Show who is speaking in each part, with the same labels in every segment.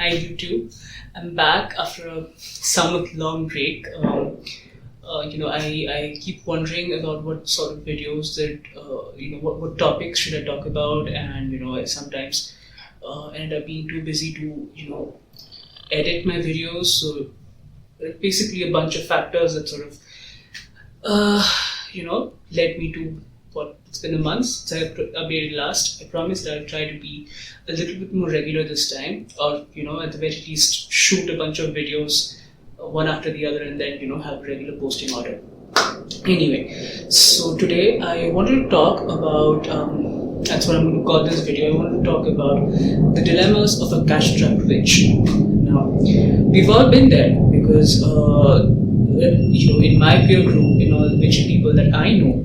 Speaker 1: Hi YouTube. I'm back after a somewhat long break. I keep wondering about what sort of videos that, what topics should I talk about, and I sometimes end up being too busy to, edit my videos. So basically a bunch of factors that sort of, led me to what it's been a month since I updated last. I promise that I'll try to be a little bit more regular this time, or at the very least shoot a bunch of videos one after the other, and then have a regular posting order. Anyway, so today I wanted to talk about that's what I'm going to call this video. I want to talk about the dilemmas of a cash-strapped witch. Now, we've all been there because in my peer group, all the witchy people that I know,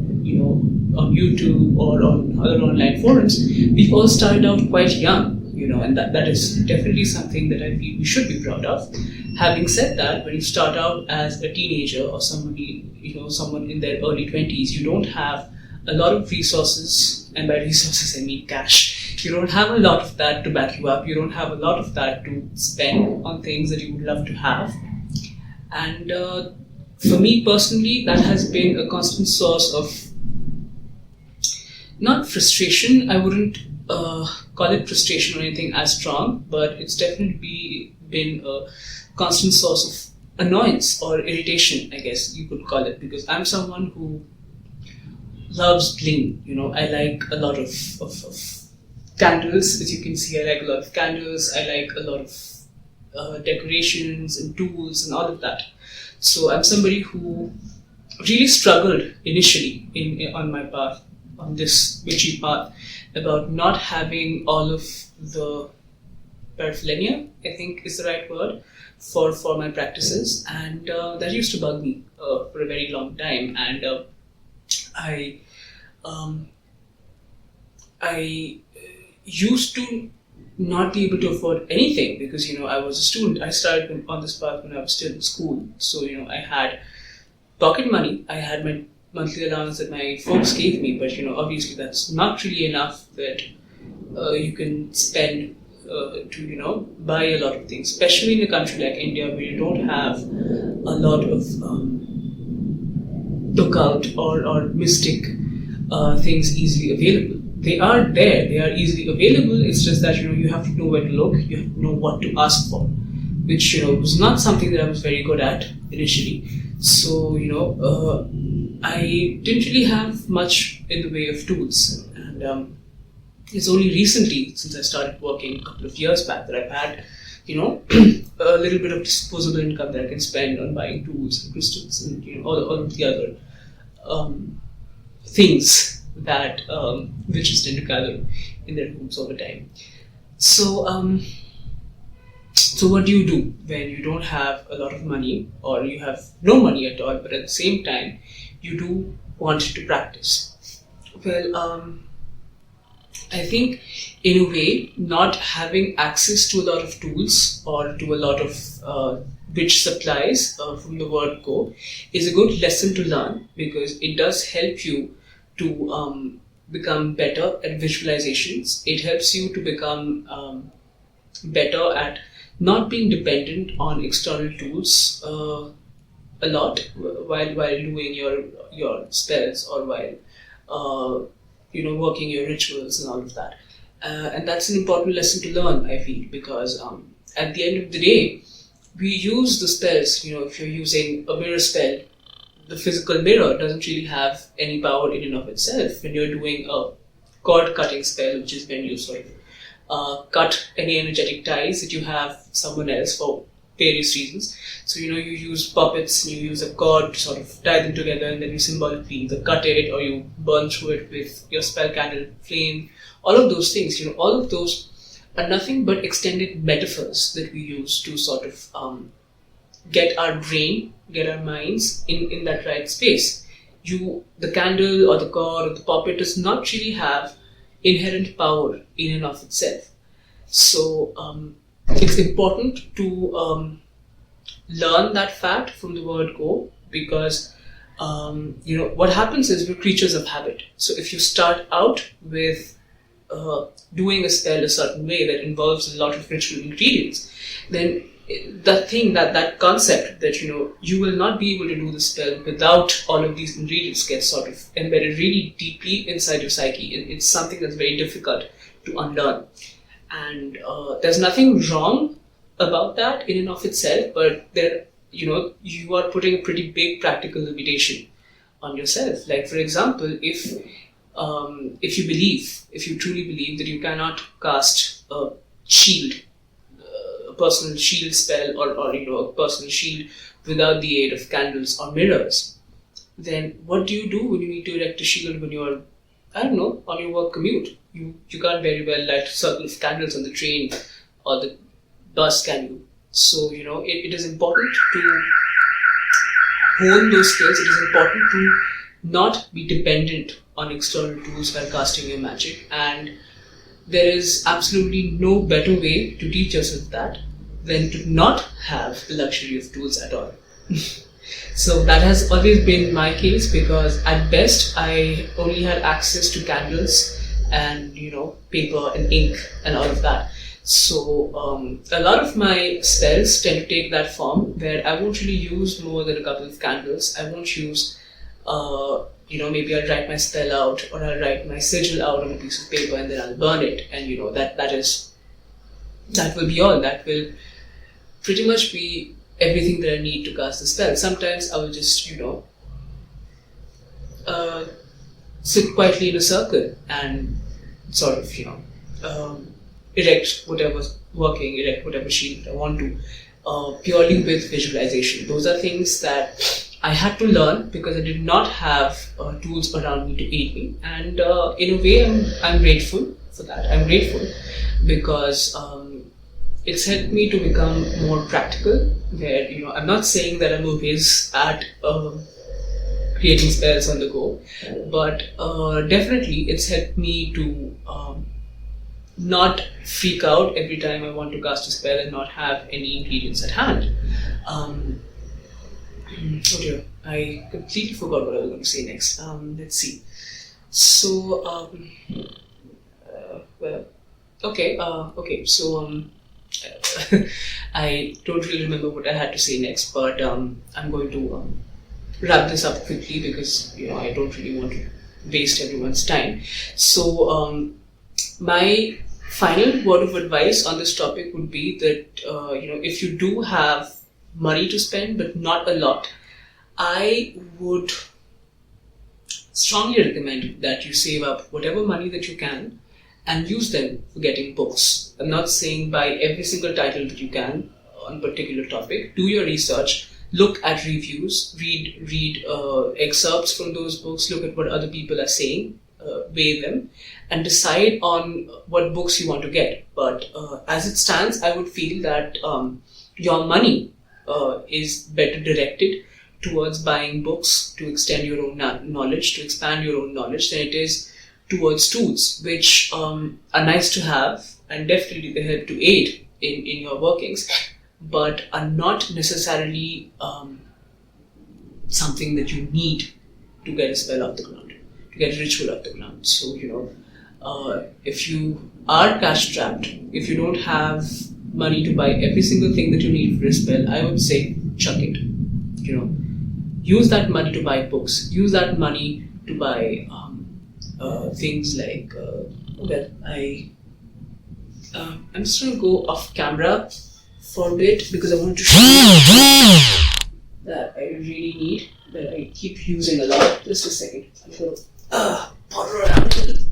Speaker 1: on YouTube or on other online forums, we've all started out quite young, and that is definitely something that I feel we should be proud of. Having said that, when you start out as a teenager or somebody, someone in their early 20s, you don't have a lot of resources, and by resources I mean cash. You don't have a lot of that to back you up. You don't have a lot of that to spend on things that you would love to have. And for me personally, that has been a constant source of not frustration. I wouldn't call it frustration or anything as strong, but it's definitely been a constant source of annoyance or irritation, I guess you could call it, because I'm someone who loves bling. I like a lot of candles. As you can see, I like a lot of candles. I like a lot of decorations and tools and all of that. So I'm somebody who really struggled initially on my path, on this witchy path, about not having all of the paraphernalia, I think is the right word, for my practices, and that used to bug me for a very long time. And I used to not be able to afford anything because I was a student. I started on this path when I was still in school, so I had pocket money. I had my monthly allowance that my folks gave me, but obviously that's not really enough that you can spend to buy a lot of things, especially in a country like India where you don't have a lot of occult or mystic things easily available. They are there, they are easily available. It's just that you have to know where to look, you have to know what to ask for, which was not something that I was very good at initially. So I didn't really have much in the way of tools, and it's only recently, since I started working a couple of years back, that I've had a little bit of disposable income that I can spend on buying tools and crystals and all of the other things that witches tend to gather in their homes over time. So what do you do when you don't have a lot of money, or you have no money at all, but at the same time you do want to practice? Well, I think in a way, not having access to a lot of tools or to a lot of witch supplies from the word go is a good lesson to learn, because it does help you to become better at visualizations. It helps you to become better at not being dependent on external tools a lot while doing your spells, or while working your rituals and all of that. And that's an important lesson to learn, I feel, because at the end of the day, we use the spells. If you're using a mirror spell, the physical mirror doesn't really have any power in and of itself. When you're doing a cord cutting spell, which is when you sort of cut any energetic ties that you have someone else for various reasons. So you use puppets, and you use a cord to sort of tie them together, and then you symbolically either cut it or you burn through it with your spell candle flame. All of those things, all of those are nothing but extended metaphors that we use to sort of get our brain, get our minds in that right space. The candle or the cord or the puppet does not really have inherent power in and of itself. So it's important to learn that fact from the word go, because what happens is we're creatures of habit. So if you start out with doing a spell a certain way that involves a lot of ritual ingredients, then that concept that you will not be able to do the spell without all of these ingredients gets sort of embedded really deeply inside your psyche. It's something that's very difficult to unlearn, and there's nothing wrong about that in and of itself, but you are putting a pretty big practical limitation on yourself. Like, for example, if you truly believe that you cannot cast a shield, a personal shield spell, or a personal shield without the aid of candles or mirrors, then what do you do when you need to erect a shield when you're, I don't know, on your work commute? You can't very well light a circle of candles on the train or the bus, can you? So, it is important to hone those skills. It is important to not be dependent on external tools while casting your magic, and there is absolutely no better way to teach yourself that than to not have the luxury of tools at all. So that has always been my case, because at best I only had access to candles and paper and ink and all of that. So a lot of my spells tend to take that form, where I won't really use more than a couple of candles. I won't use maybe I'll write my spell out, or I'll write my sigil out on a piece of paper and then I'll burn it, and that will be all. That will pretty much be everything that I need to cast the spell. Sometimes I will just sit quietly in a circle and sort of erect whatever's working, erect whatever shield I want to, purely with visualization. Those are things that I had to learn because I did not have tools around me to aid me, and in a way I'm grateful for that. I'm grateful because it's helped me to become more practical, where I'm not saying that I'm a whiz at creating spells on the go, but definitely it's helped me to not freak out every time I want to cast a spell and not have any ingredients at hand. Oh dear, I completely forgot what I was going to say next. Let's see. So, so I don't really remember what I had to say next, but I'm going to wrap this up quickly because I don't really want to waste everyone's time. So, my final word of advice on this topic would be that if you do have money to spend but not a lot, I would strongly recommend that you save up whatever money that you can and use them for getting books. I'm not saying buy every single title that you can on a particular topic. Do your research, look at reviews, read excerpts from those books, look at what other people are saying, weigh them, and decide on what books you want to get. But as it stands, I would feel that your money is better directed towards buying books to extend your own knowledge, to expand your own knowledge, than it is towards tools, which are nice to have and definitely they help to aid in your workings, but are not necessarily something that you need to get a spell off the ground, to get a ritual off the ground. So, if you are cash strapped, if you don't have money to buy every single thing that you need for a spell, I would say chuck it. Use that money to buy books. Use that money to buy things like, I'm just going to go off camera for a bit because I want to show you that I really need, that I keep using a lot. Just a second. I'm going to potter around a little.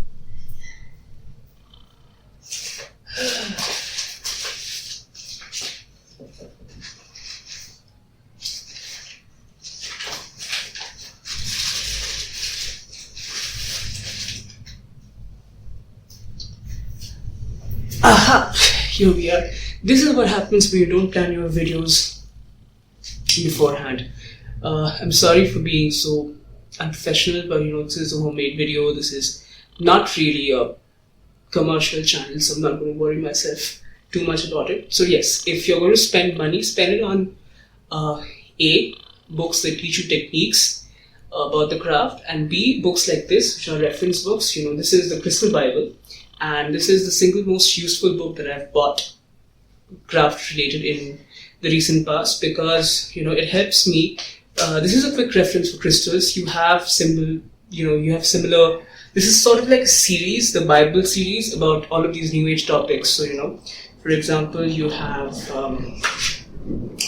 Speaker 1: Aha! Here we are. This is what happens when you don't plan your videos beforehand. I'm sorry for being so unprofessional, but this is a homemade video. This is not really a commercial channel, so I'm not going to worry myself too much about it. So yes, if you're going to spend money, spend it on A, books that teach you techniques about the craft, and B, books like this, which are reference books. This is the Crystal Bible, and this is the single most useful book that I've bought, craft related, in the recent past, because it helps me. This is a quick reference for crystals. You have similar. This is sort of like a series, the Bible series, about all of these New Age topics. So for example, you have.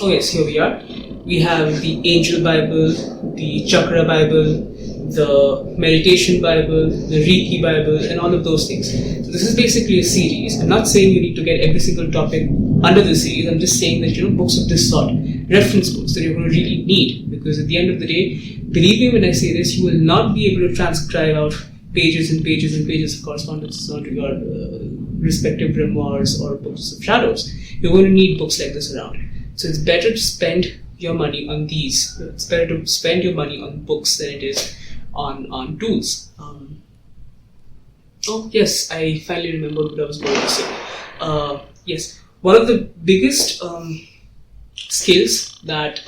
Speaker 1: Oh yes, here we are. We have the Angel Bible, the Chakra Bible, the Meditation Bible, the Reiki Bible, and all of those things. So this is basically a series. I'm not saying you need to get every single topic under the series. I'm just saying that books of this sort, reference books that you're going to really need, because at the end of the day, believe me when I say this, you will not be able to transcribe out pages and pages and pages of correspondences onto your respective grimoires or books of shadows. You're going to need books like this around. So it's better to spend your money on these. It's better to spend your money on books than it is on tools. Oh yes, I finally remembered what I was going to say. Yes, one of the biggest skills that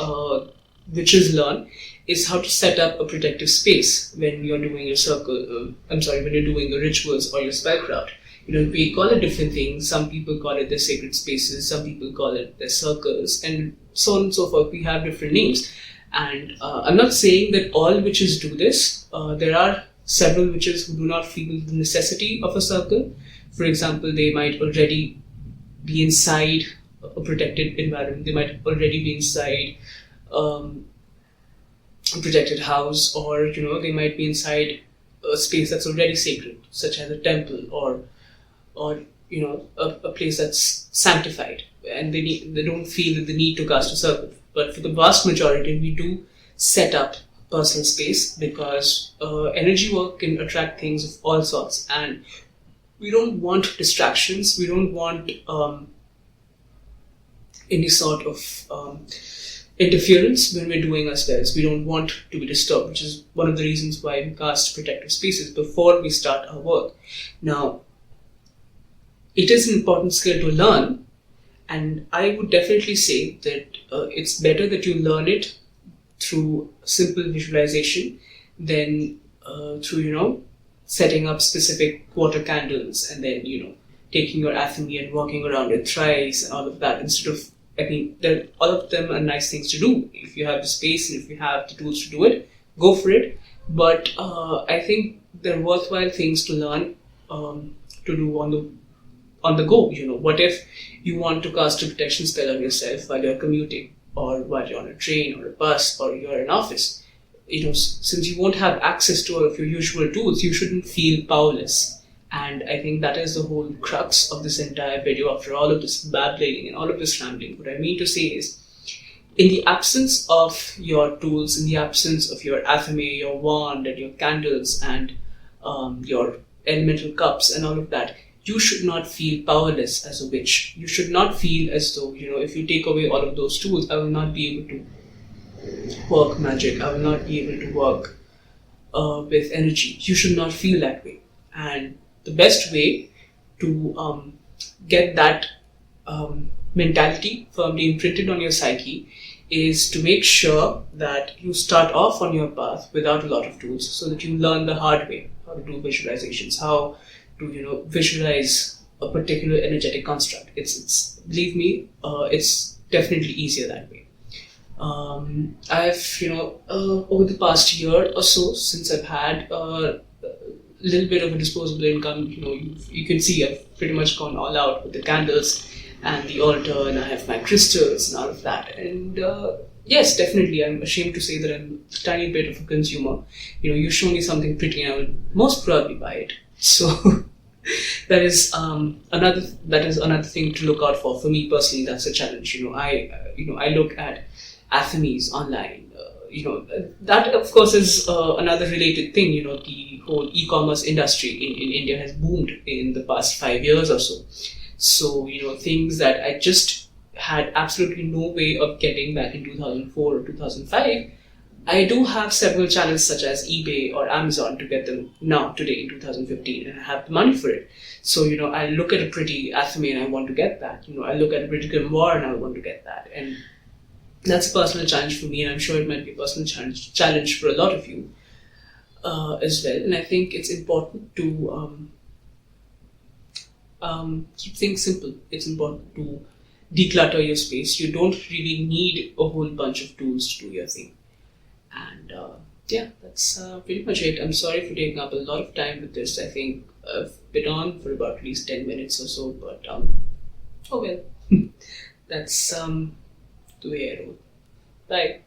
Speaker 1: witches learn is how to set up a protective space when you're doing your when you're doing your rituals or your spellcraft. We call it different things. Some people call it their sacred spaces, some people call it their circles, and so on and so forth. We have different names. And I'm not saying that all witches do this. There are several witches who do not feel the necessity of a circle. For example, they might already be inside a protected environment. They might already be inside a protected house, or they might be inside a space that's already sacred, such as a temple or a place that's sanctified, and they don't feel the need to cast a circle. But for the vast majority, we do set up personal space, because energy work can attract things of all sorts, and we don't want distractions. We don't want any sort of interference when we're doing our spells. We don't want to be disturbed, which is one of the reasons why we cast protective spaces before we start our work. Now, it is an important skill to learn, and I would definitely say that it's better that you learn it through simple visualization than through setting up specific quarter candles and then taking your athame and walking around it thrice and all of that. Instead of, all of them are nice things to do. If you have the space and if you have the tools to do it, go for it. But I think they're worthwhile things to learn to do on the go. What if you want to cast a protection spell on yourself while you're commuting, or while you're on a train or a bus, or you're in office? Since you won't have access to all of your usual tools, you shouldn't feel powerless. And I think that is the whole crux of this entire video. After all of this babbling and all of this rambling, what I mean to say is, in the absence of your tools, in the absence of your athame, your wand, and your candles, and your elemental cups and all of that, you should not feel powerless as a witch. You should not feel as though, if you take away all of those tools, I will not be able to work magic. I will not be able to work with energy. You should not feel that way. And the best way to get that mentality firmly imprinted on your psyche is to make sure that you start off on your path without a lot of tools, so that you learn the hard way how to do visualizations, how to visualize a particular energetic construct. It's believe me, it's definitely easier that way. I've over the past year or so, since I've had a little bit of a disposable income, you can see I've pretty much gone all out with the candles and the altar, and I have my crystals and all of that. And yes, definitely, I'm ashamed to say that I'm a tiny bit of a consumer. You show me something pretty and I will most probably buy it. So that is another thing to look out for. For me personally, that's a challenge. I look at athames online. That of course is another related thing. The whole e-commerce industry in India has boomed in the past 5 years or so. So things that I just had absolutely no way of getting back in 2004 or 2005. I do have several channels such as eBay or Amazon to get them now, today in 2015, and I have the money for it. So, I look at a pretty athame and I want to get that. I look at a pretty grimoire and I want to get that. And that's a personal challenge for me, and I'm sure it might be a personal challenge for a lot of you as well. And I think it's important to keep things simple. It's important to declutter your space. You don't really need a whole bunch of tools to do your thing. And yeah, that's pretty much it. I'm sorry for taking up a lot of time with this. I think I've been on for about at least 10 minutes or so, but oh well. That's the way I roll. Bye.